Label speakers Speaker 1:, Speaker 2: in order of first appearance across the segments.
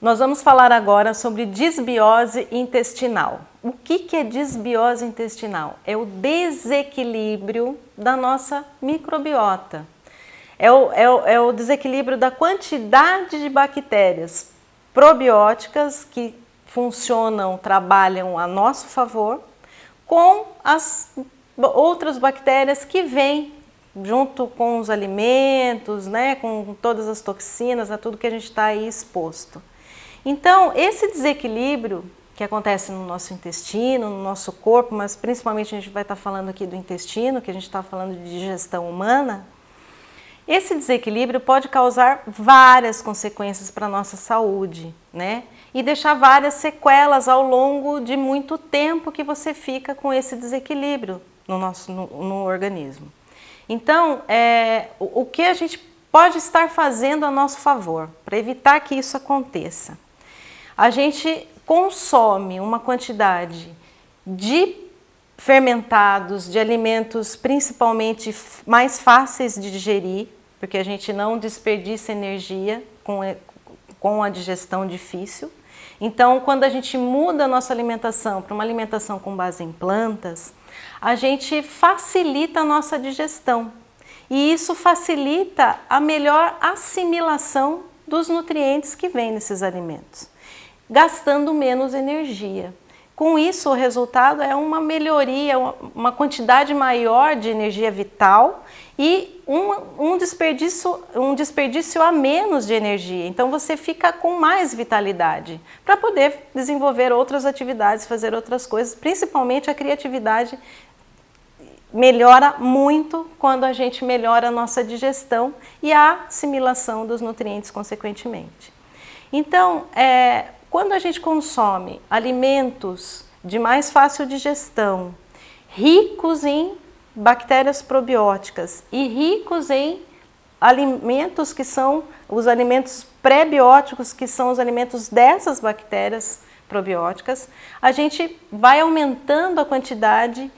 Speaker 1: Nós vamos falar agora sobre disbiose intestinal. O que é disbiose intestinal? É o desequilíbrio da nossa microbiota. É o desequilíbrio da quantidade de bactérias probióticas que funcionam, trabalham a nosso favor, com as outras bactérias que vêm junto com os alimentos, né, com todas as toxinas, a tudo que a gente está aí exposto. Então, esse desequilíbrio que acontece no nosso intestino, no nosso corpo, mas principalmente a gente vai estar falando aqui do intestino, que a gente está falando de digestão humana, esse desequilíbrio pode causar várias consequências para a nossa saúde, né? E deixar várias sequelas ao longo de muito tempo que você fica com esse desequilíbrio no organismo. Então, o que a gente pode estar fazendo a nosso favor para evitar que isso aconteça? A gente consome uma quantidade de fermentados, de alimentos principalmente mais fáceis de digerir, porque a gente não desperdiça energia com a digestão difícil. Então, quando a gente muda a nossa alimentação para uma alimentação com base em plantas, a gente facilita a nossa digestão. E isso facilita a melhor assimilação dos nutrientes que vêm nesses alimentos, gastando menos energia. Com isso, o resultado é uma melhoria, uma quantidade maior de energia vital e um desperdício a menos de energia. Então, você fica com mais vitalidade para poder desenvolver outras atividades, fazer outras coisas, principalmente a criatividade melhora muito quando a gente melhora a nossa digestão e a assimilação dos nutrientes consequentemente. Então, quando a gente consome alimentos de mais fácil digestão, ricos em bactérias probióticas e ricos em alimentos que são os alimentos pré-bióticos, que são os alimentos dessas bactérias probióticas, a gente vai aumentando a quantidade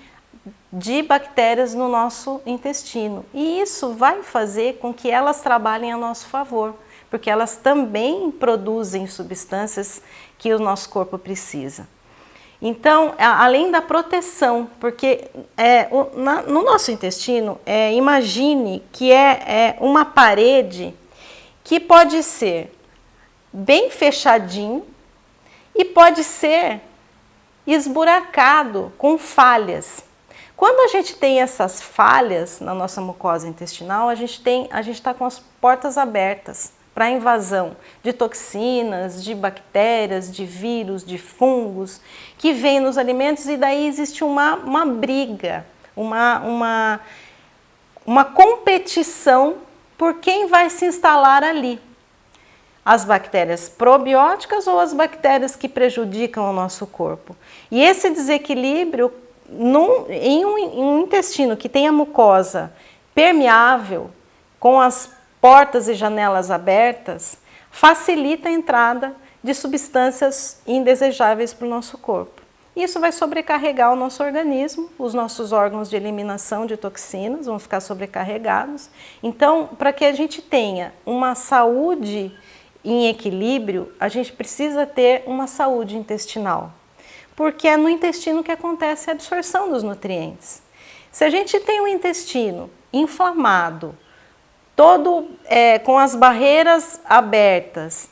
Speaker 1: de bactérias no nosso intestino. E isso vai fazer com que elas trabalhem a nosso favor, porque elas também produzem substâncias que o nosso corpo precisa. Então, além da proteção, porque no nosso intestino, imagine que é uma parede que pode ser bem fechadinho e pode ser esburacado com falhas. Quando a gente tem essas falhas na nossa mucosa intestinal, a gente está com as portas abertas para a invasão de toxinas, de bactérias, de vírus, de fungos, que vêm nos alimentos, e daí existe uma briga, uma competição por quem vai se instalar ali. As bactérias probióticas ou as bactérias que prejudicam o nosso corpo. E esse desequilíbrio em um intestino que tem a mucosa permeável, com as portas e janelas abertas, facilita a entrada de substâncias indesejáveis para o nosso corpo. Isso vai sobrecarregar o nosso organismo, os nossos órgãos de eliminação de toxinas vão ficar sobrecarregados. Então, para que a gente tenha uma saúde em equilíbrio, a gente precisa ter uma saúde intestinal, porque é no intestino que acontece a absorção dos nutrientes. Se a gente tem um intestino inflamado, todo com as barreiras abertas,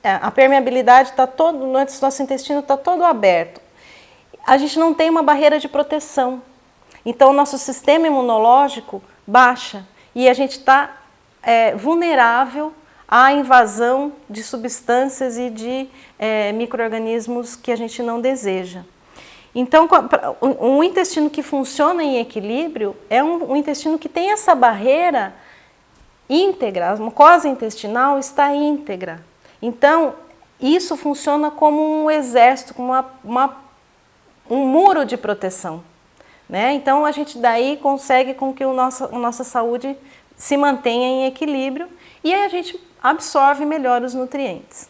Speaker 1: a permeabilidade está todo, nosso intestino está todo aberto, a gente não tem uma barreira de proteção. Então, o nosso sistema imunológico baixa e a gente está vulnerável à invasão de substâncias e de micro-organismos que a gente não deseja. Então, um intestino que funciona em equilíbrio é um intestino que tem essa barreira íntegra, a mucosa intestinal está íntegra. Então, isso funciona como um exército, como um muro de proteção, né? Então, a gente daí consegue com que a nossa saúde se mantenha em equilíbrio e aí a gente absorve melhor os nutrientes.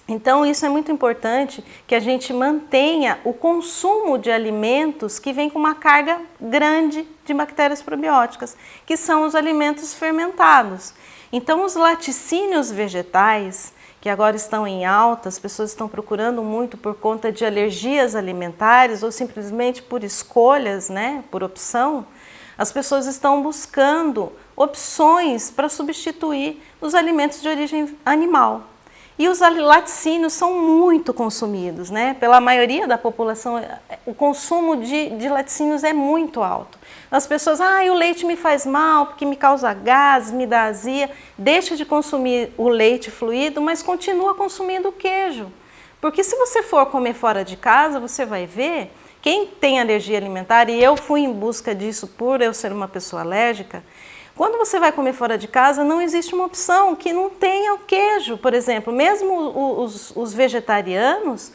Speaker 1: Então, isso é muito importante, que a gente mantenha o consumo de alimentos que vêm com uma carga grande de bactérias probióticas, que são os alimentos fermentados. Então os laticínios vegetais, que agora estão em alta, as pessoas estão procurando muito por conta de alergias alimentares ou simplesmente por escolhas, né, por opção, as pessoas estão buscando opções para substituir os alimentos de origem animal. E os laticínios são muito consumidos, né? Pela maioria da população, o consumo de laticínios é muito alto. As pessoas, o leite me faz mal porque me causa gases, me dá azia. Deixa de consumir o leite fluido, mas continua consumindo o queijo. Porque se você for comer fora de casa, você vai ver, quem tem alergia alimentar, e eu fui em busca disso por eu ser uma pessoa alérgica, quando você vai comer fora de casa, não existe uma opção que não tenha o queijo, por exemplo. Mesmo os vegetarianos,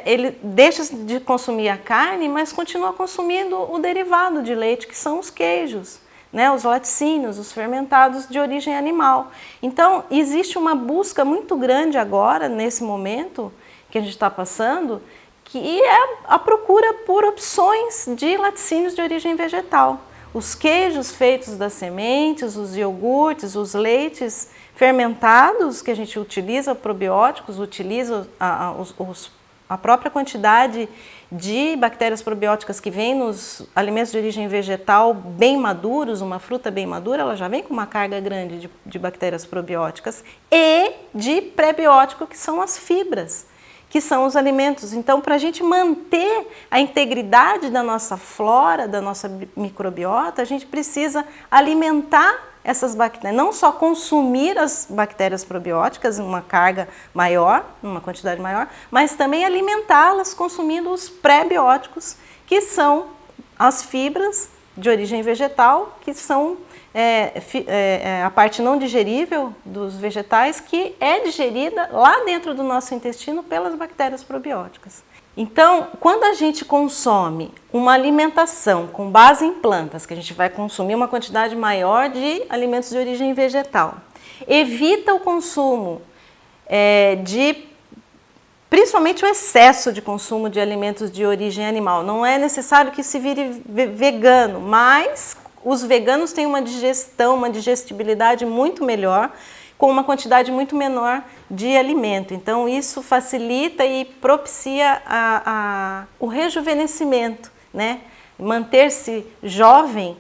Speaker 1: ele deixa de consumir a carne, mas continua consumindo o derivado de leite, que são os queijos, né? Os laticínios, os fermentados de origem animal. Então, existe uma busca muito grande agora, nesse momento que a gente está passando, que é a procura por opções de laticínios de origem vegetal. Os queijos feitos das sementes, os iogurtes, os leites fermentados que a gente utiliza, probióticos, utiliza a própria quantidade de bactérias probióticas que vem nos alimentos de origem vegetal bem maduros, uma fruta bem madura, ela já vem com uma carga grande de bactérias probióticas e de prebiótico, que são as fibras, que são os alimentos. Então, para a gente manter a integridade da nossa flora, da nossa microbiota, a gente precisa alimentar essas bactérias, não só consumir as bactérias probióticas em uma carga maior, uma quantidade maior, mas também alimentá-las consumindo os pré-bióticos, que são as fibras de origem vegetal, que são a parte não digerível dos vegetais, que é digerida lá dentro do nosso intestino pelas bactérias probióticas. Então, quando a gente consome uma alimentação com base em plantas, que a gente vai consumir uma quantidade maior de alimentos de origem vegetal, evita o consumo principalmente o excesso de consumo de alimentos de origem animal. Não é necessário que se vire vegano, mas os veganos têm uma digestibilidade muito melhor, com uma quantidade muito menor de alimento. Então, isso facilita e propicia o rejuvenescimento, né? Manter-se jovem,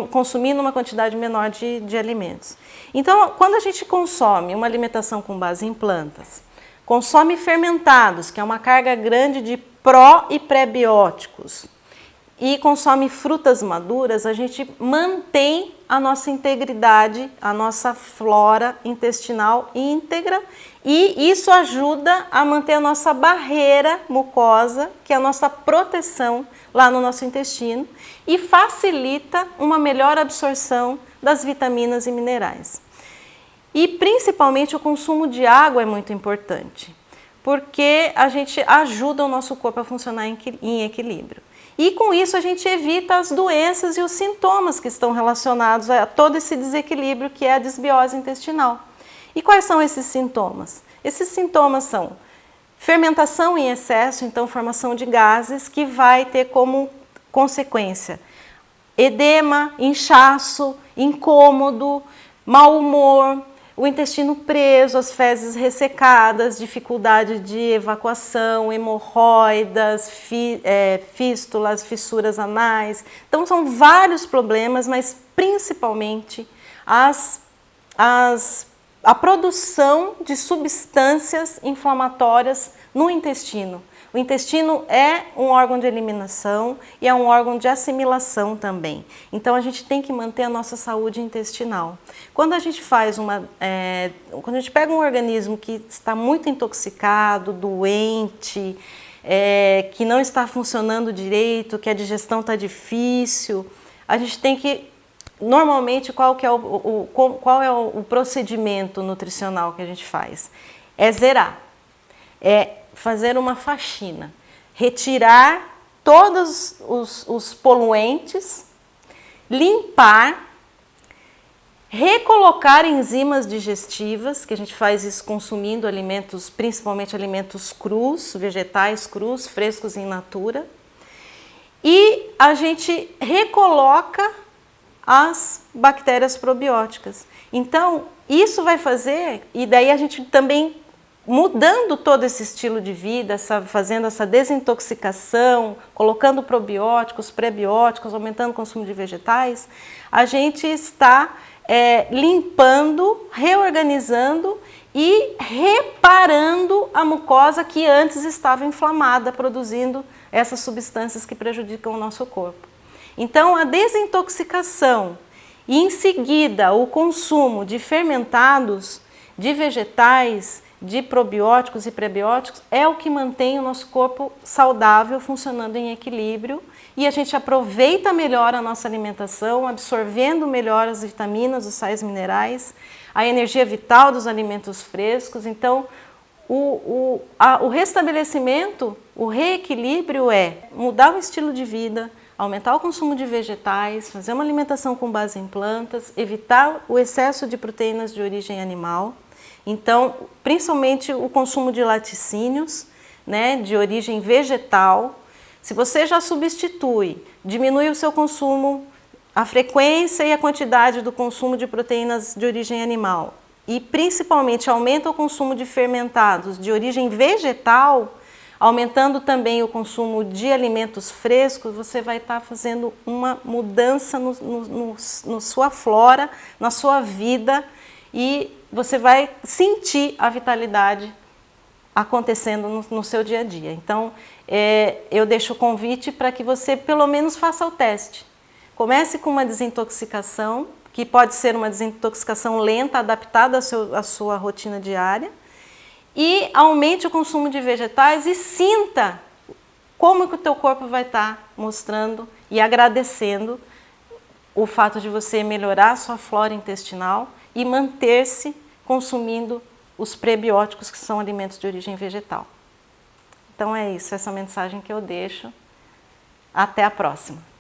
Speaker 1: consumindo uma quantidade menor de alimentos. Então, quando a gente consome uma alimentação com base em plantas, consome fermentados, que é uma carga grande de pró e pré-bióticos, e consome frutas maduras, a gente mantém a nossa integridade, a nossa flora intestinal íntegra, e isso ajuda a manter a nossa barreira mucosa, que é a nossa proteção lá no nosso intestino, e facilita uma melhor absorção das vitaminas e minerais. E principalmente o consumo de água é muito importante, porque a gente ajuda o nosso corpo a funcionar em equilíbrio. E com isso a gente evita as doenças e os sintomas que estão relacionados a todo esse desequilíbrio que é a desbiose intestinal. E quais são esses sintomas? Esses sintomas são fermentação em excesso, então formação de gases, que vai ter como consequência edema, inchaço, incômodo, mau humor, o intestino preso, as fezes ressecadas, dificuldade de evacuação, hemorroidas, fístulas, fissuras anais. Então são vários problemas, mas principalmente a produção de substâncias inflamatórias no intestino. O intestino é um órgão de eliminação e é um órgão de assimilação também. Então a gente tem que manter a nossa saúde intestinal. Quando a gente quando a gente pega um organismo que está muito intoxicado, doente, que não está funcionando direito, que a digestão está difícil, a gente tem que, normalmente, qual é o procedimento nutricional que a gente faz? É zerar. Fazer uma faxina, retirar todos os poluentes, limpar, recolocar enzimas digestivas, que a gente faz isso consumindo alimentos, principalmente alimentos crus, vegetais crus, frescos in natura, e a gente recoloca as bactérias probióticas. Então, isso vai fazer, e daí a gente também mudando todo esse estilo de vida, fazendo essa desintoxicação, colocando probióticos, prebióticos, aumentando o consumo de vegetais, a gente está limpando, reorganizando e reparando a mucosa que antes estava inflamada, produzindo essas substâncias que prejudicam o nosso corpo. Então, a desintoxicação e, em seguida, o consumo de fermentados, de vegetais, de probióticos e prebióticos é o que mantém o nosso corpo saudável, funcionando em equilíbrio, e a gente aproveita melhor a nossa alimentação, absorvendo melhor as vitaminas, os sais minerais, a energia vital dos alimentos frescos. Então, o restabelecimento, o reequilíbrio é mudar o estilo de vida, aumentar o consumo de vegetais, fazer uma alimentação com base em plantas, evitar o excesso de proteínas de origem animal. Então, principalmente o consumo de laticínios, né, de origem vegetal. Se você já substitui, diminui o seu consumo, a frequência e a quantidade do consumo de proteínas de origem animal e principalmente aumenta o consumo de fermentados de origem vegetal, aumentando também o consumo de alimentos frescos, você vai estar fazendo uma mudança na sua flora, na sua vida, e você vai sentir a vitalidade acontecendo no seu dia a dia. Então, eu deixo o convite para que você pelo menos faça o teste. Comece com uma desintoxicação, que pode ser uma desintoxicação lenta, adaptada à sua rotina diária, e aumente o consumo de vegetais e sinta como que o teu corpo vai estar mostrando e agradecendo o fato de você melhorar a sua flora intestinal e manter-se consumindo os prebióticos, que são alimentos de origem vegetal. Então é isso, essa mensagem que eu deixo. Até a próxima!